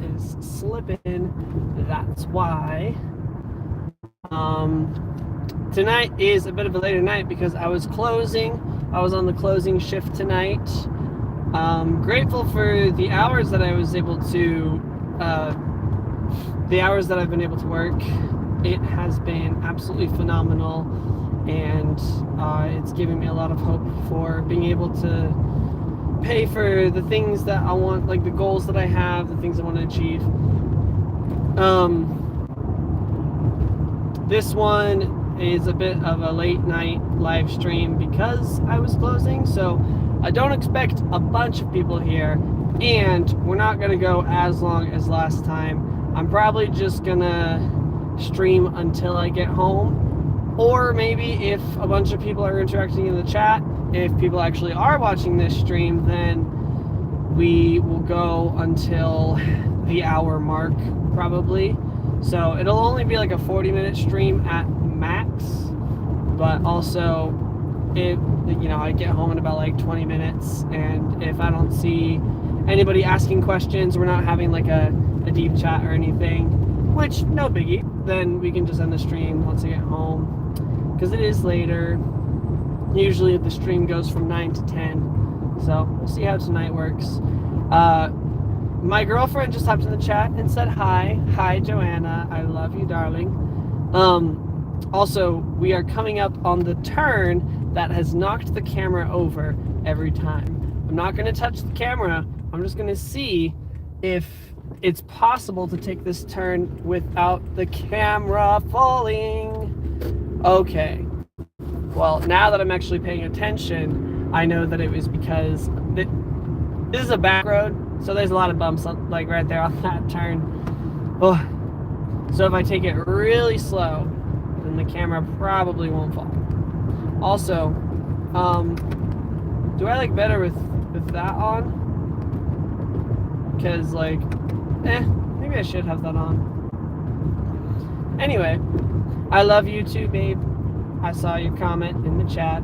is slipping. That's why. Tonight is a bit of a later night because I was on the closing shift tonight. Grateful for the hours that I was able to, the hours that I've been able to work. It has been absolutely phenomenal, and it's giving me a lot of hope for being able to pay for the things that I want, like the goals that I have, the things I want to achieve. This one is a bit of a late night live stream because I was closing, so I don't expect a bunch of people here, and we're not going to go as long as last time. I'm probably just going to stream until I get home, or maybe if a bunch of people are interacting in the chat, if people actually are watching this stream, then we will go until the hour mark probably. So it'll only be like a 40-minute stream at max, but also if I get home in about like 20 minutes, and if I don't see anybody asking questions, we're not having like a deep chat or anything, which no biggie, then we can just end the stream once I get home, because it is later. Usually the stream goes from 9 to 10, so we'll see how tonight works. My girlfriend just hopped in the chat and said hi. Hi, Joanna. I love you, darling. Also, we are coming up on the turn that has knocked the camera over every time. I'm not going to touch the camera. I'm just going to see if it's possible to take this turn without the camera falling. Okay. Well, now that I'm actually paying attention, I know that it was because this is a back road, so there's a lot of bumps like right there on that turn. Oh. So if I take it really slow, then the camera probably won't fall. Also, do I like better with that on? Because like, maybe I should have that on. Anyway, I love you too, babe. I saw your comment in the chat.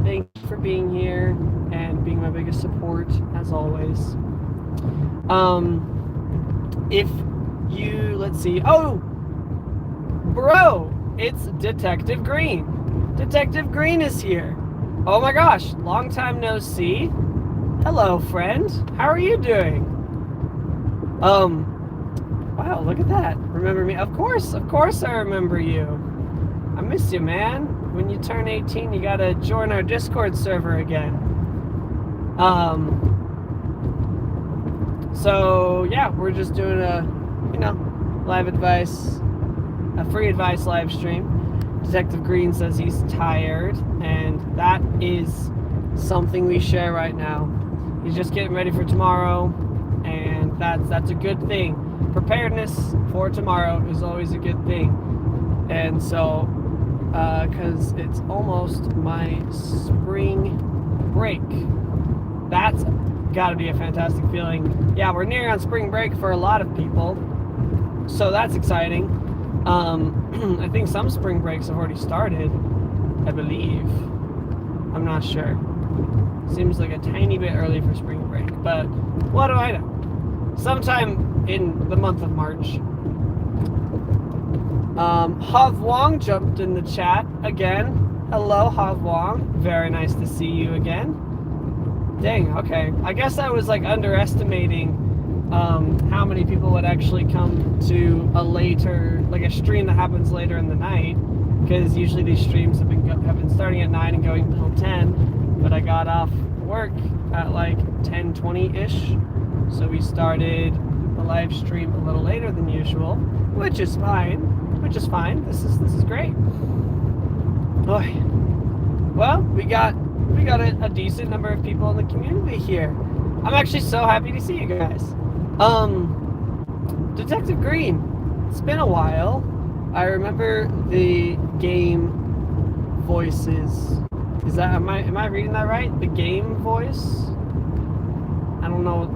Thank you for being here and being my biggest support, as always. If you, let's see. Oh, bro, it's Detective Green. Detective Green is here. Oh my gosh, long time no see. Hello, friend. How are you doing? Wow, look at that. Remember me? Of course I remember you. I miss you, man. When you turn 18, you gotta join our Discord server again. So yeah, we're just doing a, live advice, a free advice live stream. Detective Green says he's tired, and that is something we share right now. He's just getting ready for tomorrow, and that's a good thing. Preparedness for tomorrow is always a good thing. And so, because it's almost my spring break. That's gotta be a fantastic feeling. Yeah, we're nearing on spring break for a lot of people, so that's exciting. I think some spring breaks have already started, I believe. I'm not sure. Seems like a tiny bit early for spring break, but what do I know? Sometime in the month of March. Hav Wong jumped in the chat again. Hello, Hav Wong. Very nice to see you again. Dang, okay. I guess I was like underestimating how many people would actually come to a stream that happens later in the night, because usually these streams have been starting at 9 and going until 10, but I got off work at like 10:20-ish, so we started the live stream a little later than usual, which is fine. This is great. Oh, well, we got a decent number of people in the community here. I'm actually so happy to see you guys. Detective Green, it's been a while. I remember the game voices. Am I reading that right? The game voice? I don't know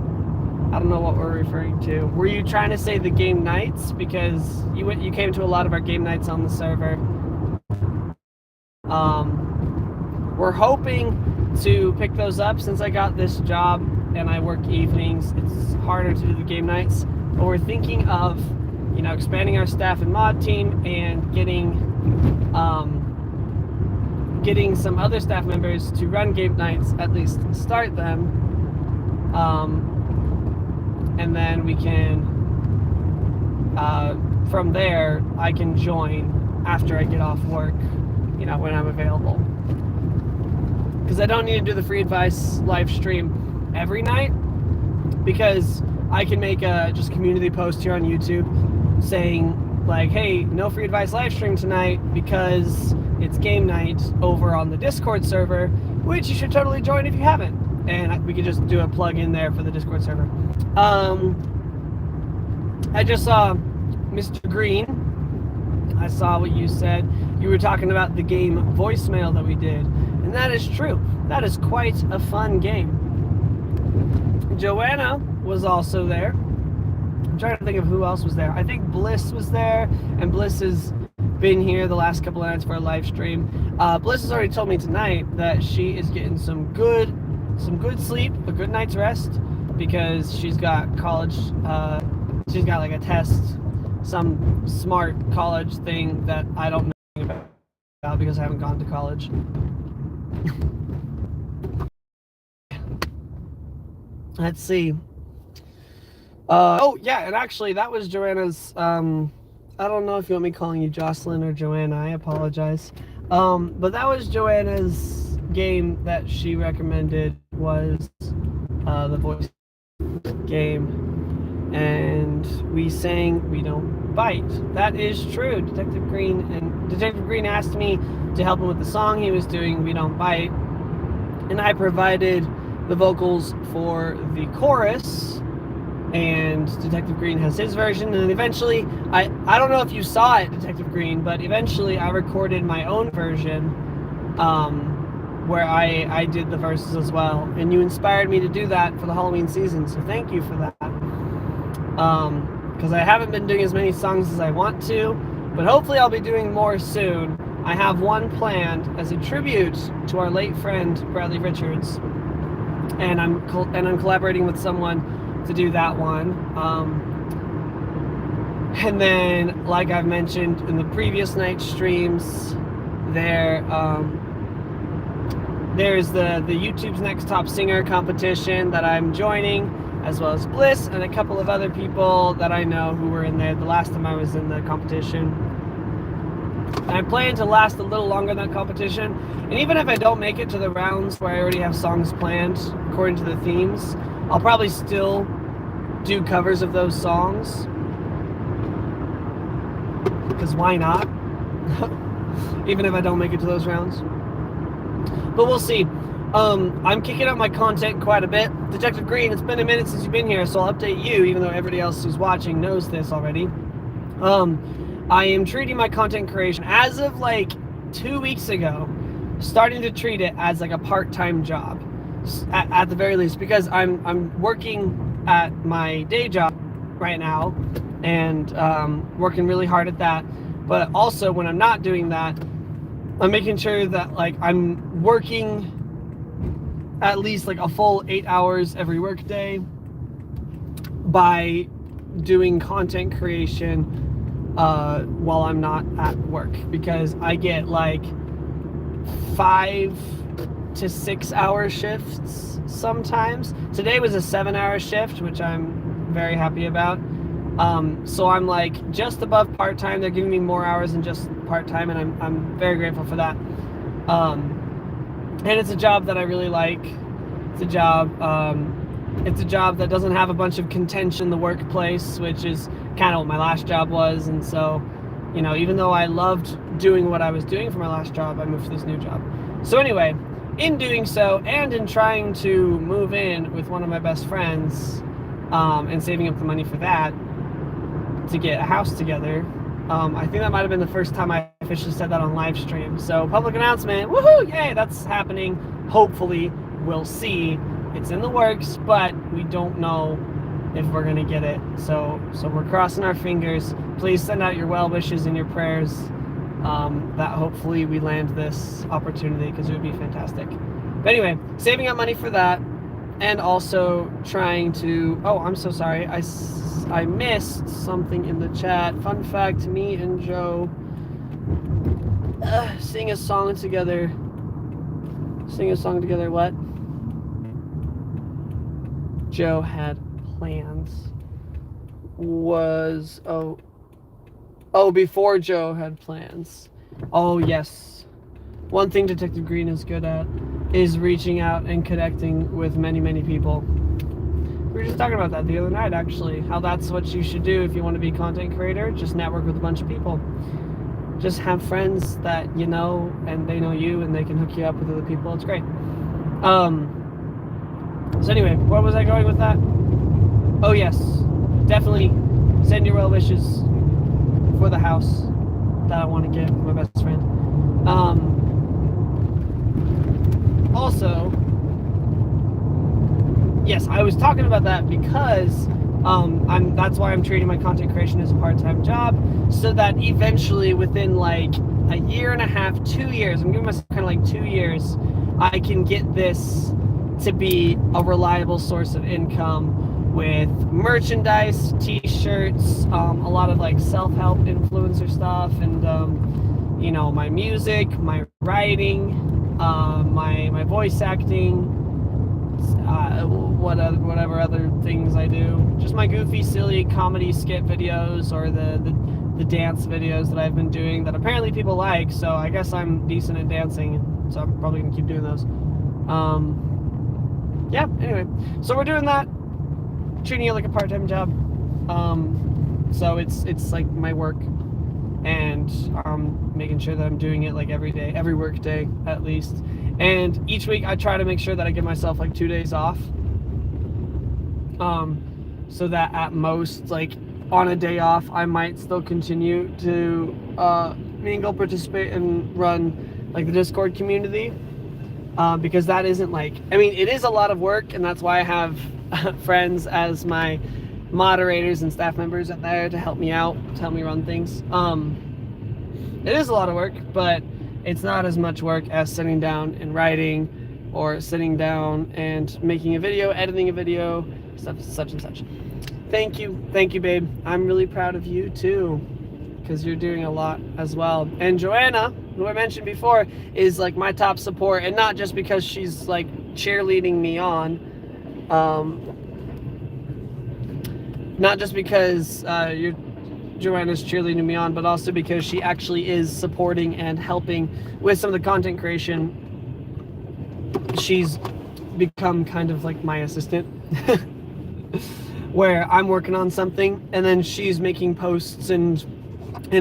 what we're referring to. Were you trying to say the game nights? Because you came to a lot of our game nights on the server. We're hoping to pick those up since I got this job and I work evenings. It's harder to do the game nights. but we're thinking of, expanding our staff and mod team and getting some other staff members to run game nights, at least start them, and then we can, from there, I can join after I get off work, when I'm available. Because I don't need to do the free advice live stream every night, because I can make a just community post here on YouTube saying like, hey, no free advice live stream tonight because it's game night over on the Discord server, which you should totally join if you haven't. And we could just do a plug in there for the Discord server. I just saw Mr. Green. I saw what you said. You were talking about the game voicemail that we did. And that is true. That is quite a fun game. Joanna was also there. I'm trying to think of who else was there. I think Bliss was there, and Bliss has been here the last couple of nights for a live stream. Bliss has already told me tonight that she is getting some good sleep, a good night's rest, because she's got college. She's got like a test, some smart college thing that I don't know about because I haven't gone to college. Let's see. Oh yeah, and actually that was Joanna's. I don't know if you want me calling you Jocelyn or Joanna. I apologize. But that was Joanna's game that she recommended, was the voice game, and we sang "We Don't Bite." That is true. Detective Green asked me to help him with the song he was doing, "We Don't Bite," and I provided the vocals for the chorus, and Detective Green has his version. And eventually, I don't know if you saw it, Detective Green, but eventually I recorded my own version, where I did the verses as well, and you inspired me to do that for the Halloween season, so thank you for that. Because I haven't been doing as many songs as I want to, but hopefully I'll be doing more soon. I have one planned as a tribute to our late friend Bradley Richards, and I'm collaborating with someone to do that one. And then, like I've mentioned in the previous night streams, there's the YouTube's Next Top Singer competition that I'm joining, as well as Bliss and a couple of other people that I know who were in there the last time I was in the competition. And I plan to last a little longer in that competition, and even if I don't make it to the rounds where I already have songs planned according to the themes, I'll probably still do covers of those songs, because why not? Even if I don't make it to those rounds. But we'll see. I'm kicking up my content quite a bit. Detective Green, it's been a minute since you've been here, so I'll update you, even though everybody else who's watching knows this already. I am treating my content creation, as of like 2 weeks ago, starting to treat it as like a part-time job, at the very least, because I'm working at my day job right now, and working really hard at that. But also, when I'm not doing that, I'm making sure that like I'm working at least like a full 8 hours every work day by doing content creation while I'm not at work, because I get like 5 to 6 hour shifts sometimes. Today was a 7-hour shift, which I'm very happy about. So I'm like just above part-time. They're giving me more hours than just part-time, and I'm very grateful for that. And it's a job that I really like. It's a job that doesn't have a bunch of contention in the workplace, which is kind of what my last job was. And so, even though I loved doing what I was doing for my last job, I moved to this new job. So anyway, in doing so, and in trying to move in with one of my best friends, and saving up the money for that, to get a house together, I think that might have been the first time I officially said that on live stream. So public announcement, woohoo, yay, that's happening. Hopefully, we'll see. It's in the works, but we don't know if we're gonna get it. So we're crossing our fingers. Please send out your well wishes and your prayers that hopefully we land this opportunity, because it would be fantastic. But anyway, saving up money for that, and also trying to, oh, I'm so sorry, I missed something in the chat. Fun fact, me and Joe sing a song together. What? Joe had plans. Before Joe had plans. Oh, yes. One thing Detective Green is good at is reaching out and connecting with many, many people. We were just talking about that the other night, actually. How that's what you should do if you want to be a content creator. Just network with a bunch of people. Just have friends that you know, and they know you, and they can hook you up with other people. It's great. So anyway, where was I going with that? Oh, yes. Definitely send your well wishes for the house that I want to get for my best friend. Also, yes, I was talking about that because that's why I'm treating my content creation as a part-time job, so that eventually within like a year and a half, 2 years, I'm giving myself kind of like 2 years, I can get this to be a reliable source of income with merchandise, t-shirts, a lot of like self-help influencer stuff, and you know, my music, my writing, my voice acting, whatever other things I do. Just my goofy, silly comedy skit videos, or the dance videos that I've been doing that apparently people like, so I guess I'm decent at dancing, so I'm probably gonna keep doing those. Yeah, anyway, so we're doing that, treating it like a part-time job. So it's like my work, and making sure that I'm doing it like every day, every work day at least. And each week I try to make sure that I give myself like 2 days off, so that at most, like on a day off, I might still continue to mingle, participate, and run like the Discord community, because that isn't like, I mean, it is a lot of work, and that's why I have friends as my moderators and staff members out there to help me out, to help me run things. It is a lot of work, but it's not as much work as sitting down and writing, or sitting down and making a video, editing a video, stuff such and such. Thank you, babe. I'm really proud of you too, because you're doing a lot as well. And Joanna, who I mentioned before, is like my top support, and not just because she's like cheerleading me on, not just because Joanna's cheerleading me on, but also because she actually is supporting and helping with some of the content creation. She's become kind of like my assistant, where I'm working on something, and then she's making posts and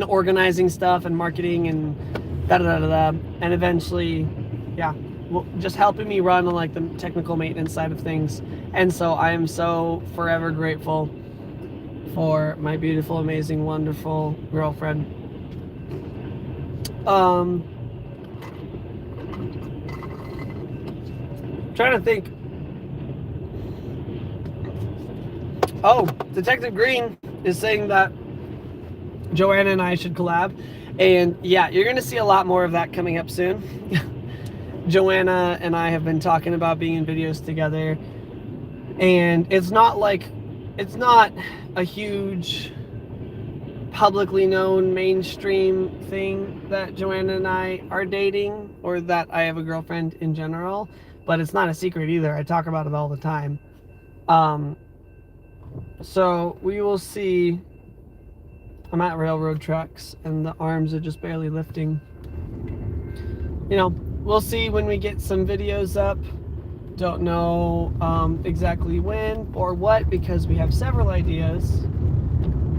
organizing stuff and marketing and and eventually, yeah, just helping me run on like the technical maintenance side of things. And so I am so forever grateful for my beautiful, amazing, wonderful girlfriend. Trying to think. Oh, Detective Green is saying that Joanna and I should collab. And yeah, you're going to see a lot more of that coming up soon. Joanna and I have been talking about being in videos together. And it's not a huge publicly known mainstream thing that Joanna and I are dating, or that I have a girlfriend in general, but it's not a secret either. I talk about it all the time. So we will see. I'm at railroad tracks and the arms are just barely lifting. You know, we'll see when we get some videos up. Don't know exactly when or what, because we have several ideas.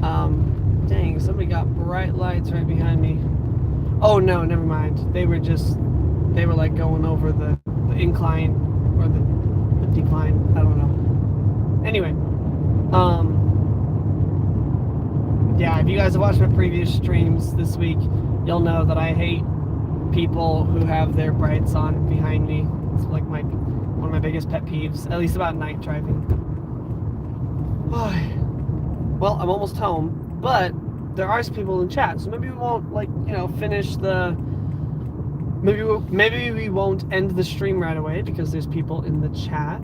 Dang, somebody got bright lights right behind me. Oh no, never mind. They were like going over the incline, or the decline. I don't know. Anyway, yeah, if you guys have watched my previous streams this week, you'll know that I hate people who have their brights on behind me. It's like one of my biggest pet peeves, at least about night driving. Well, I'm almost home, but there are some people in chat, so maybe we won't, like, you know, finish the... Maybe we won't end the stream right away because there's people in the chat.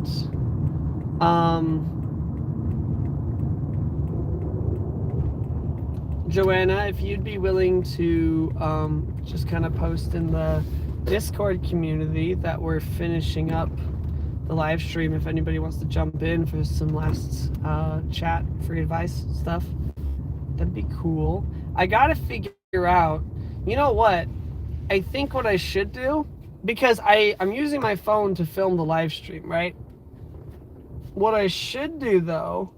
Joanna, if you'd be willing to just kind of post in the Discord community that we're finishing up the live stream, if anybody wants to jump in for some last chat, free advice stuff, that'd be cool. I gotta figure out, you know what? I think what I should do, because I'm using my phone to film the live stream, right? What I should do though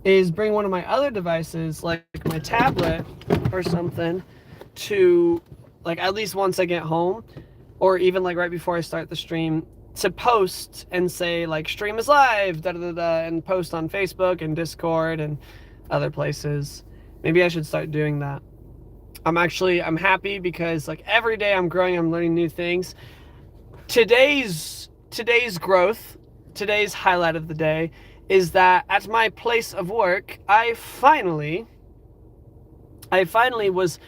is bring one of my other devices, like my tablet or something, to like at least once I get home, or even like right before I start the stream, to post and say like stream is live, da da da, and post on Facebook and Discord and other places. Maybe I should start doing that. I'm happy because like every day I'm growing, I'm learning new things. Today's growth, today's highlight of the day is that at my place of work, I finally was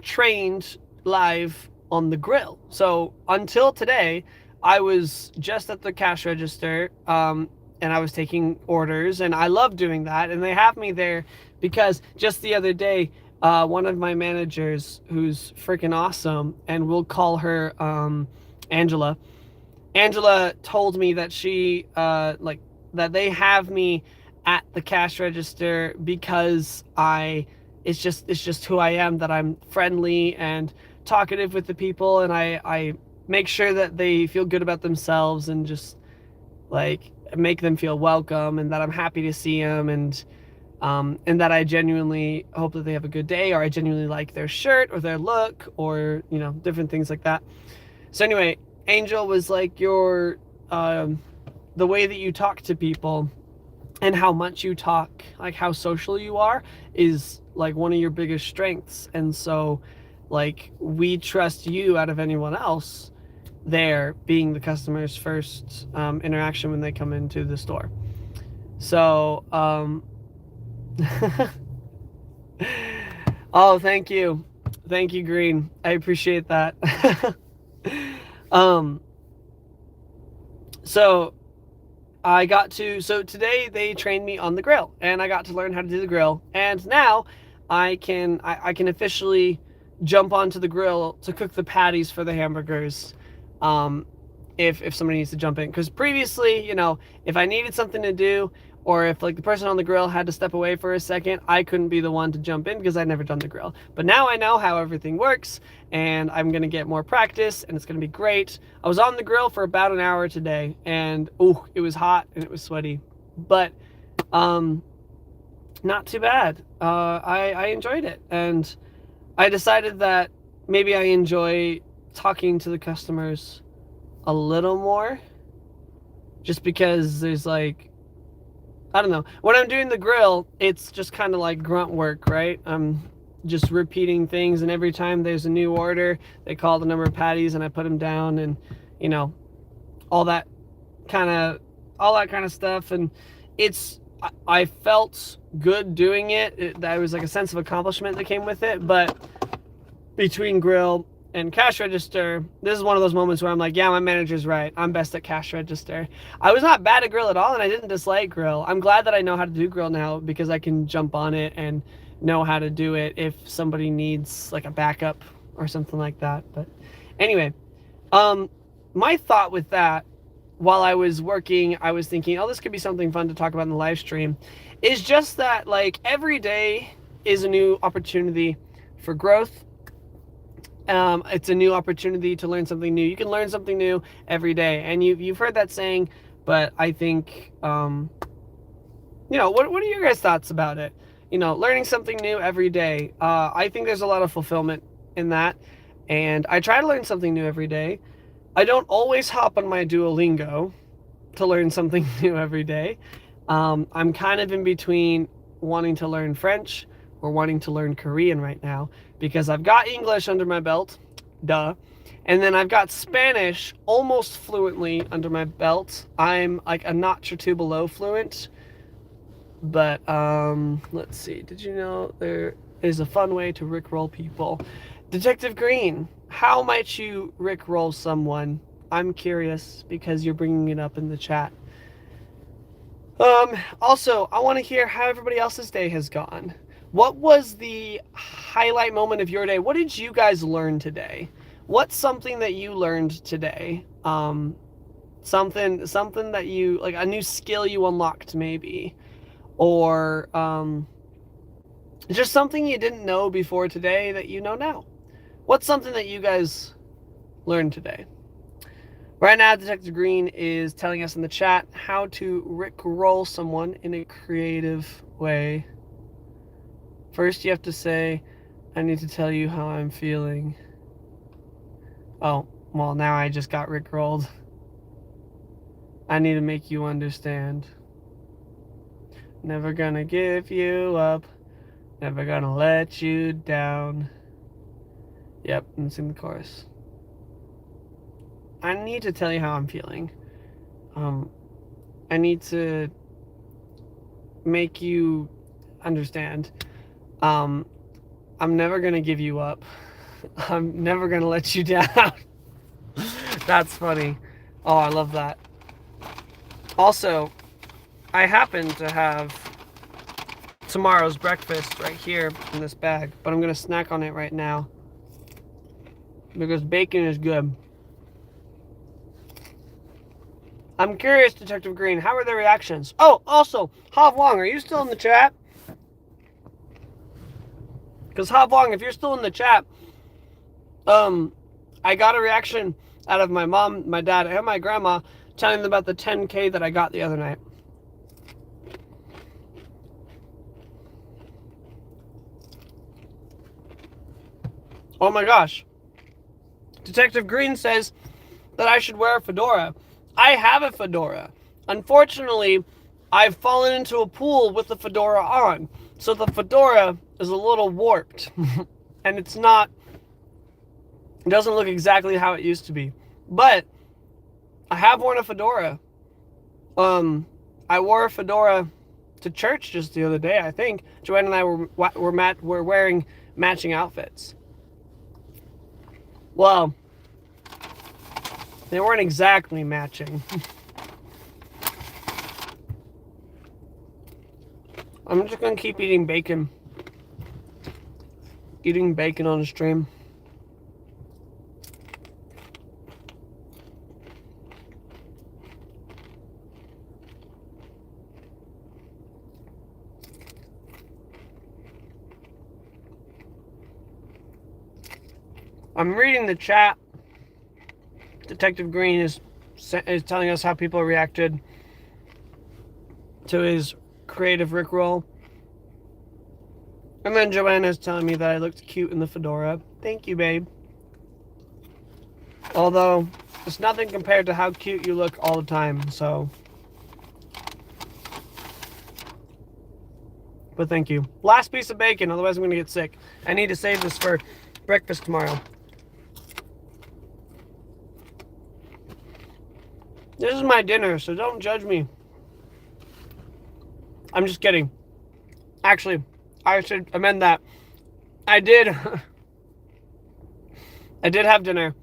trained live on the grill. So until today, I was just at the cash register, and I was taking orders, and I love doing that. And they have me there because just the other day, one of my managers, who's freaking awesome, and we'll call her Angela. Angela told me that she that they have me at the cash register because it's just who I am, that I'm friendly and talkative with the people, and I make sure that they feel good about themselves and just like make them feel welcome, and that I'm happy to see them, and that I genuinely hope that they have a good day, or I genuinely like their shirt or their look, or you know, different things like that. So anyway, Angel was like, the way that you talk to people and how much you talk, like how social you are, is like one of your biggest strengths. And so like we trust you out of anyone else there, being the customer's first interaction when they come into the store. So oh, thank you Green, I appreciate that. So today they trained me on the grill, and I got to learn how to do the grill, and now I can officially jump onto the grill to cook the patties for the hamburgers, if somebody needs to jump in. Because previously, you know, if I needed something to do, or if like the person on the grill had to step away for a second, I couldn't be the one to jump in because I'd never done the grill. But now I know how everything works, and I'm gonna get more practice, and it's gonna be great. I was on the grill for about an hour today, and oh, it was hot and it was sweaty, but not too bad. I enjoyed it, and I decided that maybe I enjoy talking to the customers a little more, just because there's like, I don't know. When I'm doing the grill, it's just kind of like grunt work, right? I'm just repeating things, and every time there's a new order, they call the number of patties and I put them down, and you know, all that kind of stuff. And I felt good doing it. That was like a sense of accomplishment that came with it. But between grill and cash register, this is one of those moments where I'm like, yeah, my manager's right. I'm best at cash register. I was not bad at grill at all, and I didn't dislike grill. I'm glad that I know how to do grill now, because I can jump on it and know how to do it if somebody needs like a backup or something like that. But anyway, my thought with that, while I was working, I was thinking, oh, this could be something fun to talk about in the live stream, is just that like every day is a new opportunity for growth. It's a new opportunity to learn something new. You can learn something new every day, and you've heard that saying, but I think, you know, what are your guys' thoughts about it? You know, learning something new every day. I think there's a lot of fulfillment in that, and I try to learn something new every day. I don't always hop on my Duolingo to learn something new every day. I'm kind of in between wanting to learn French or wanting to learn Korean right now, because I've got English under my belt, duh, and then I've got Spanish almost fluently under my belt. I'm like a notch or two below fluent, but let's see, did you know there is a fun way to rickroll people? Detective Green, how might you rickroll someone? I'm curious because you're bringing it up in the chat. Also, I want to hear how everybody else's day has gone. What was the highlight moment of your day? What did you guys learn today? What's something that you learned today? Something that you like, a new skill you unlocked maybe, or just something you didn't know before today that you know now. What's something that you guys learned today? Right now, Detective Green is telling us in the chat how to rickroll someone in a creative way. First, you have to say, I need to tell you how I'm feeling. Oh, well, now I just got rickrolled. I need to make you understand. Never gonna give you up. Never gonna let you down. Yep, and sing the chorus. I need to tell you how I'm feeling. I need to make you understand. I'm never gonna give you up. I'm never gonna let you down. That's funny. Oh, I love that. Also, I happen to have tomorrow's breakfast right here in this bag, but I'm gonna snack on it right now because bacon is good. I'm curious, Detective Green, how are their reactions? Oh, also, Hav Wong, are you still in the chat? Because Hav Wong, if you're still in the chat, I got a reaction out of my mom, my dad, and my grandma telling them about the 10K that I got the other night. Oh my gosh. Detective Green says that I should wear a fedora. I have a fedora. Unfortunately, I've fallen into a pool with the fedora on. So the fedora is a little warped. And it doesn't look exactly how it used to be. But I have worn a fedora. I wore a fedora to church just the other day, I think. Joanne and I were wearing matching outfits. Well, they weren't exactly matching. I'm just gonna keep eating bacon. Eating bacon on the stream. I'm reading the chat. Detective Green is telling us how people reacted to his creative rickroll. And then Joanna's telling me that I looked cute in the fedora. Thank you, babe. Although, it's nothing compared to how cute you look all the time, so. But thank you. Last piece of bacon, otherwise I'm gonna get sick. I need to save this for breakfast tomorrow. This is my dinner, so don't judge me. I'm just kidding. Actually, I should amend that. I did have dinner.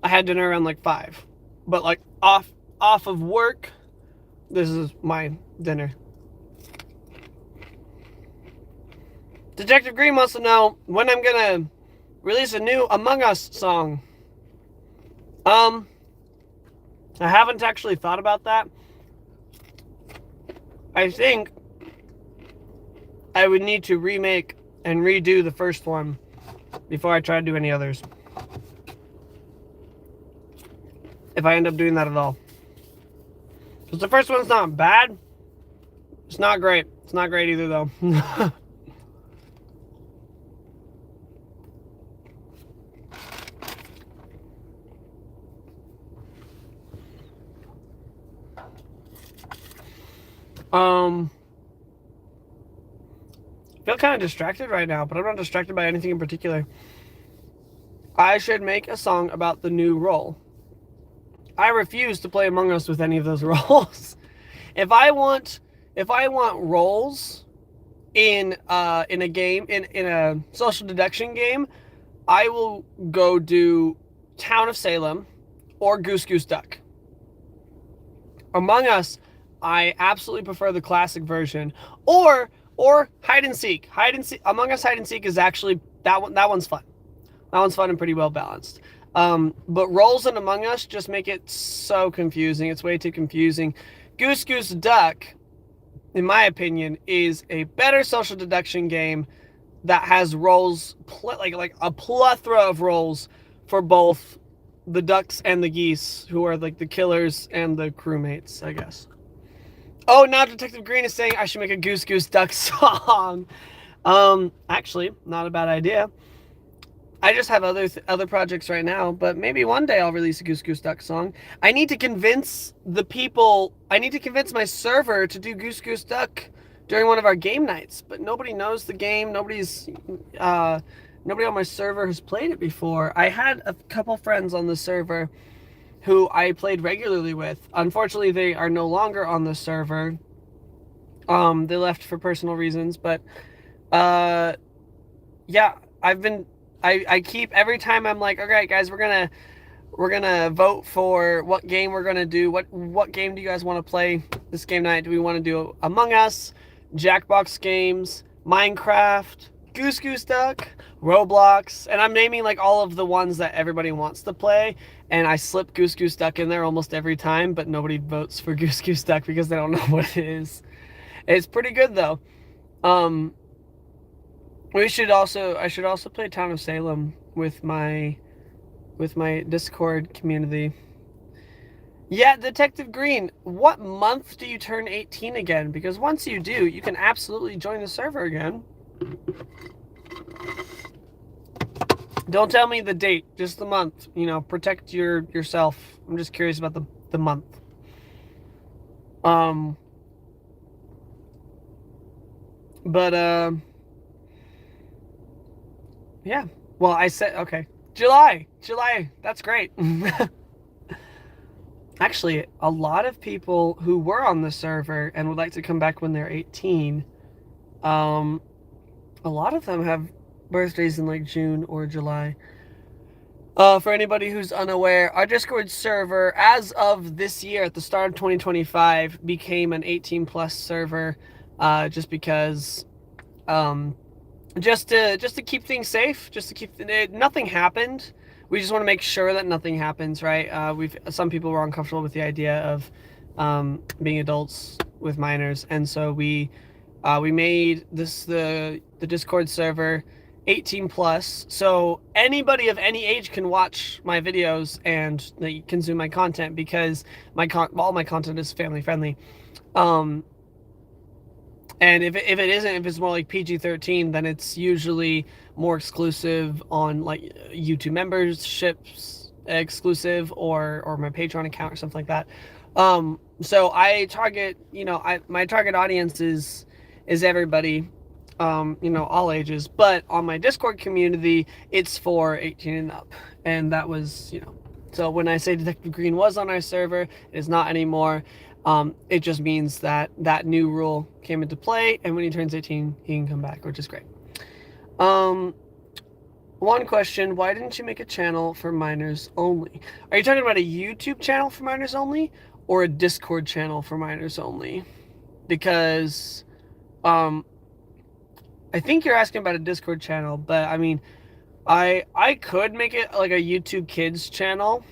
I had dinner around like 5. But like off of work, this is my dinner. Detective Green wants to know when I'm gonna release a new Among Us song. I haven't actually thought about that. I think I would need to remake and redo the first one before I try to do any others. If I end up doing that at all. Because the first one's not bad. It's not great. It's not great either, though. I feel kind of distracted right now, but I'm not distracted by anything in particular. I should make a song about the new role. I refuse to play Among Us with any of those roles. If I want roles in a game, in a social deduction game, I will go do Town of Salem or Goose Goose Duck. Among Us, I absolutely prefer the classic version. Or hide and seek. Hide and seek. Among Us hide and seek is actually that one. That one's fun. That one's fun and pretty well balanced. But roles in Among Us just make it so confusing. It's way too confusing. Goose Goose Duck, in my opinion, is a better social deduction game that has roles like a plethora of roles for both the ducks and the geese, who are like the killers and the crewmates, I guess. Oh, now Detective Green is saying I should make a Goose Goose Duck song. Actually, not a bad idea. I just have other projects right now, but maybe one day I'll release a Goose Goose Duck song. I need to convince the people. I need to convince my server to do Goose Goose Duck during one of our game nights. But nobody knows the game. Nobody on my server has played it before. I had a couple friends on the server who I played regularly with. Unfortunately, they are no longer on the server. They left for personal reasons, but yeah, I keep, every time I'm like, okay guys, we're gonna vote for what game we're gonna do. What game do you guys want to play this game night? Do we want to do Among Us, Jackbox games, Minecraft, Goose Goose Duck, Roblox? And I'm naming like all of the ones that everybody wants to play, and I slip Goose Goose Duck in there almost every time, but nobody votes for Goose Goose Duck because they don't know what it is. It's pretty good though. I should also play Town of Salem with my Discord community. Yeah, Detective Green, what month do you turn 18 again? Because once you do, you can absolutely join the server again. Don't tell me the date, just the month. You know, protect yourself. I'm just curious about the month. Yeah. Well, I said, okay. July, that's great. Actually, a lot of people who were on the server and would like to come back when they're 18, a lot of them have birthdays in like June or July. For anybody who's unaware, our Discord server, as of this year, at the start of 2025, became an 18 plus server, just because, just to keep things safe, just to keep nothing happened. We just want to make sure that nothing happens, right? Some people were uncomfortable with the idea of being adults with minors, and so we made this the Discord server 18 plus, so anybody of any age can watch my videos and they consume my content, because all my content is family friendly. And if it's more like PG-13, then it's usually more exclusive on like YouTube memberships exclusive, or my Patreon account or something like that. So I target, my target audience is everybody, all ages, but on my Discord community, it's for 18 and up. And that was, so when I say Detective Green was on our server, it is not anymore. It just means that that new rule came into play, and when he turns 18, he can come back, which is great. One question, why didn't you make a channel for minors only? Are you talking about a YouTube channel for minors only, or a Discord channel for minors only? Because, I think you're asking about a Discord channel, but I mean, I could make it like a YouTube Kids channel.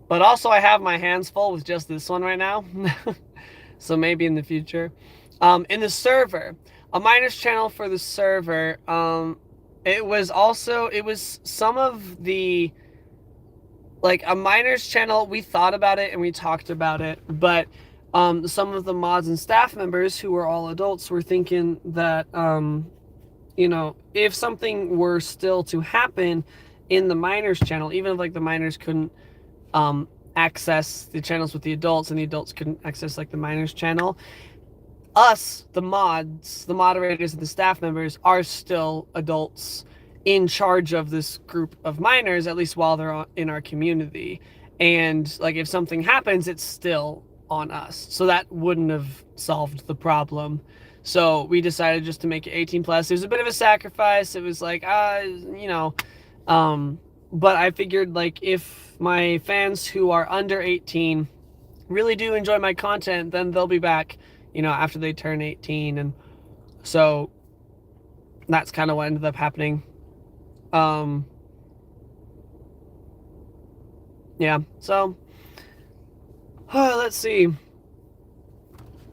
But also I have my hands full with just this one right now. So maybe in the future. In the server, a minors channel for the server, it was some of the, like a minors channel, we thought about it and we talked about it, but some of the mods and staff members who were all adults were thinking that, if something were still to happen in the minors channel, even if like the minors couldn't access the channels with the adults and the adults couldn't access like the minors channel, us, the mods, the moderators, and the staff members are still adults in charge of this group of minors, at least while they're in our community. And like if something happens, it's still on us. So that wouldn't have solved the problem. So we decided just to make it 18 plus. It was a bit of a sacrifice. It was like, but I figured like if my fans who are under 18 really do enjoy my content, then they'll be back, you know, after they turn 18. And so that's kind of what ended up happening. Yeah, so let's see.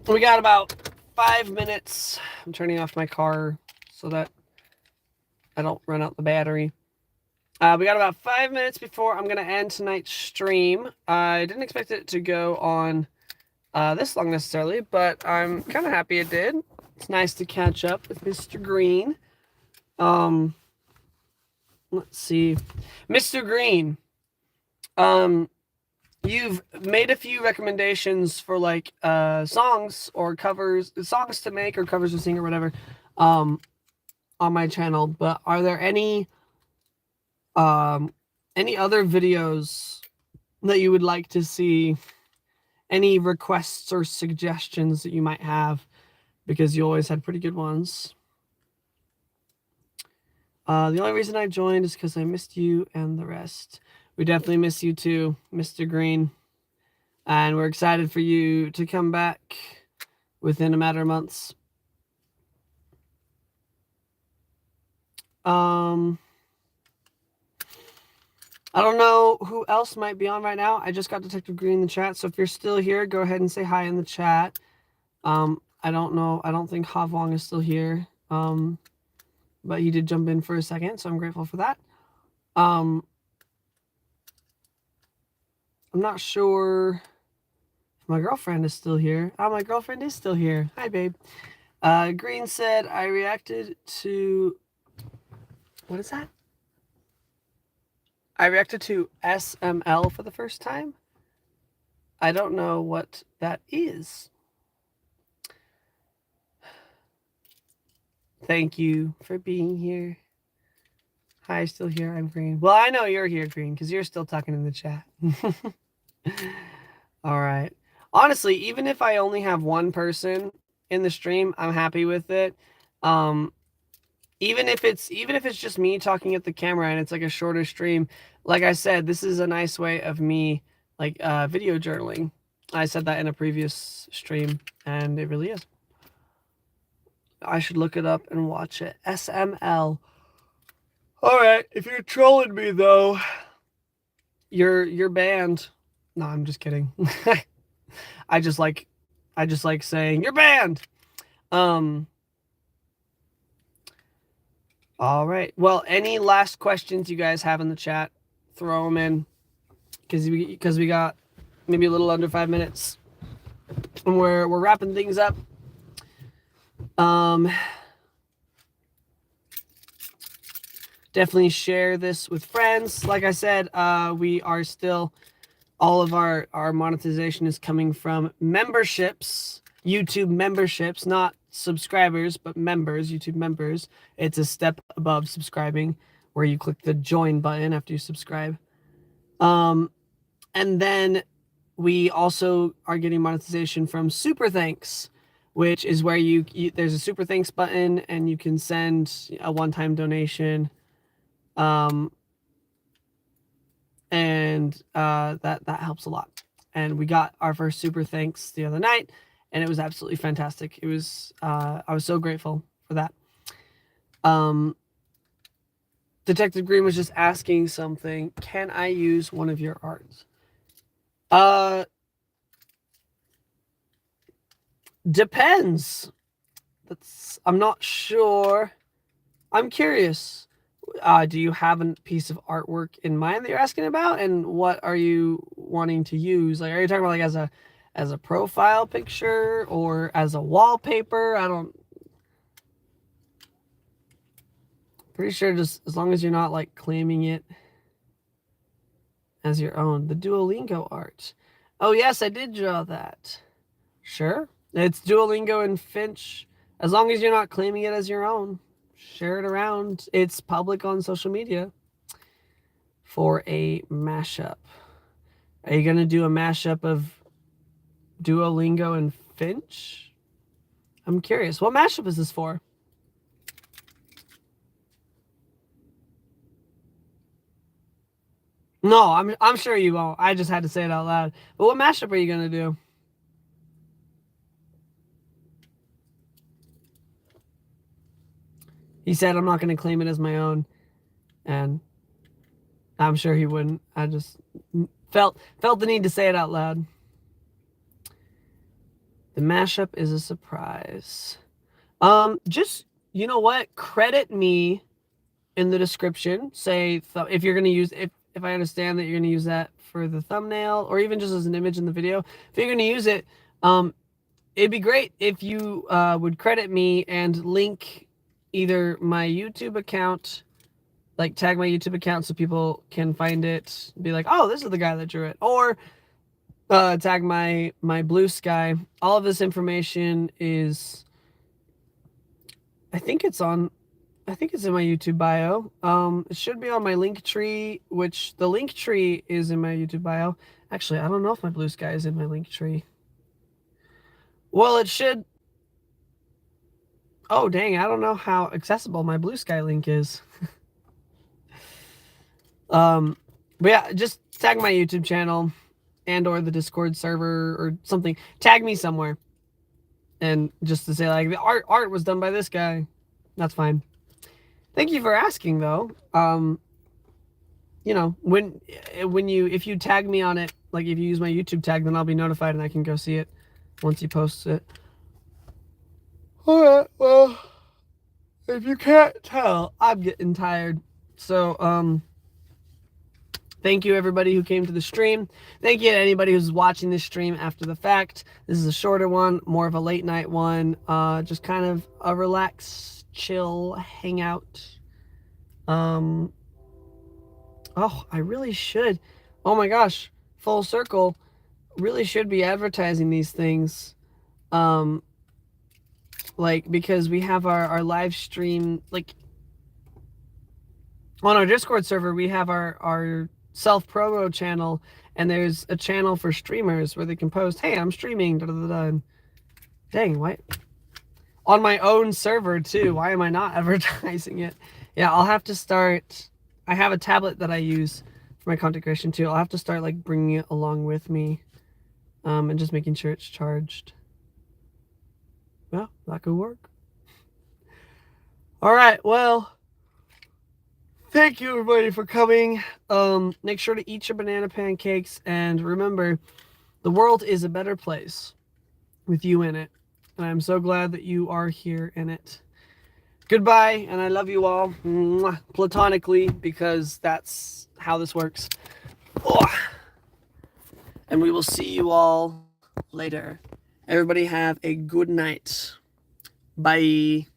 We got about 5 minutes. I'm turning off my car so that I don't run out the battery. We got about 5 minutes before I'm going to end tonight's stream. I didn't expect it to go on this long necessarily, but I'm kind of happy it did. It's nice to catch up with Mr. Green. Let's see. Mr. Green, you've made a few recommendations for like songs or covers, songs to make or covers to sing or whatever on my channel, but are there any other videos that you would like to see? Any requests or suggestions that you might have, because you always had pretty good ones. The only reason I joined is because I missed you and the rest. We definitely miss you too, Mr. Green. And we're excited for you to come back within a matter of months. I don't know who else might be on right now. I just got Detective Green in the chat, so if you're still here, go ahead and say hi in the chat. I don't know. I don't think Havwong is still here, but he did jump in for a second, so I'm grateful for that. I'm not sure if my girlfriend is still here. Oh, my girlfriend is still here. Hi, babe. Green said, I reacted to... What is that? I reacted to SML for the first time. I don't know what that is. Thank you for being here. Hi, still here. I'm Green. Well, I know you're here, Green, because you're still talking in the chat. All right. Honestly, even if I only have one person in the stream, I'm happy with it. Even if it's just me talking at the camera and it's like a shorter stream, like I said, this is a nice way of me like video journaling. I said that in a previous stream, and it really is. I should look it up and watch it. SML. All right, if you're trolling me though, you're banned. No, I'm just kidding. I just like saying you're banned. All right. Well, any last questions you guys have in the chat, throw them in, because we got maybe a little under 5 minutes, and we're wrapping things up. Definitely share this with friends. Like I said, we are still, all of our monetization is coming from memberships, YouTube memberships, not subscribers, but members, YouTube members. It's a step above subscribing, where you click the join button after you subscribe. And then we also are getting monetization from super thanks, which is where you there's a super thanks button and you can send a one-time donation. And that helps a lot. And we got our first super thanks the other night, and it was absolutely fantastic. It was I was so grateful for that. Detective Green was just asking something. Can I use one of your arts? Depends. I'm not sure. I'm curious. Do you have a piece of artwork in mind that you're asking about, and what are you wanting to use? Like, are you talking about like as a profile picture or as a wallpaper? Pretty sure just as long as you're not like claiming it as your own. The Duolingo art. Oh yes, I did draw that. Sure. It's Duolingo and Finch. As long as you're not claiming it as your own. Share it around. It's public on social media for a mashup. Are you going to do a mashup of Duolingo and Finch? I'm curious. What mashup is this for? No, I'm sure you won't. I just had to say it out loud. But what mashup are you gonna do? He said I'm not gonna claim it as my own, and I'm sure he wouldn't. I just felt the need to say it out loud. The mashup is a surprise. Just, you know what? Credit me in the description. Say if you're gonna use, if I understand that you're gonna use that for the thumbnail or even just as an image in the video. If you're gonna use it, it'd be great if you would credit me and link either my YouTube account, like tag my YouTube account so people can find it, be like, oh, this is the guy that drew it, or tag my Blue Sky. All of this information is, I think it's in my YouTube bio. It should be on my link tree, which the link tree is in my YouTube bio. Actually, I don't know if my Blue Sky is in my link tree. Well, it should. Oh, dang, I don't know how accessible my Blue Sky link is. But yeah, just tag my YouTube channel and or the Discord server or something. Tag me somewhere. And just to say, like, the art was done by this guy. That's fine. Thank you for asking, though. You know, if you tag me on it, like if you use my YouTube tag, then I'll be notified and I can go see it once he posts it. Alright, well, if you can't tell, I'm getting tired. So, thank you everybody who came to the stream. Thank you to anybody who's watching this stream after the fact. This is a shorter one, more of a late night one. Just kind of a relax, chill, hangout. Oh, I really should. Oh my gosh, full circle. Really should be advertising these things. Like, because we have our live stream, like, on our Discord server, we have our self-promo channel, and there's a channel for streamers where they can post, hey, I'm streaming, da da da da. Dang, what? On my own server, too. Why am I not advertising it? Yeah, I'll have to start. I have a tablet that I use for my content creation, too. I'll have to start, like, bringing it along with me, and just making sure it's charged. Well, that could work. All right, well, thank you everybody for coming. Make sure to eat your banana pancakes, and remember, the world is a better place with you in it. And I'm so glad that you are here in it. Goodbye, and I love you all platonically, because that's how this works. Oh. And we will see you all later. Everybody have a good night. Bye.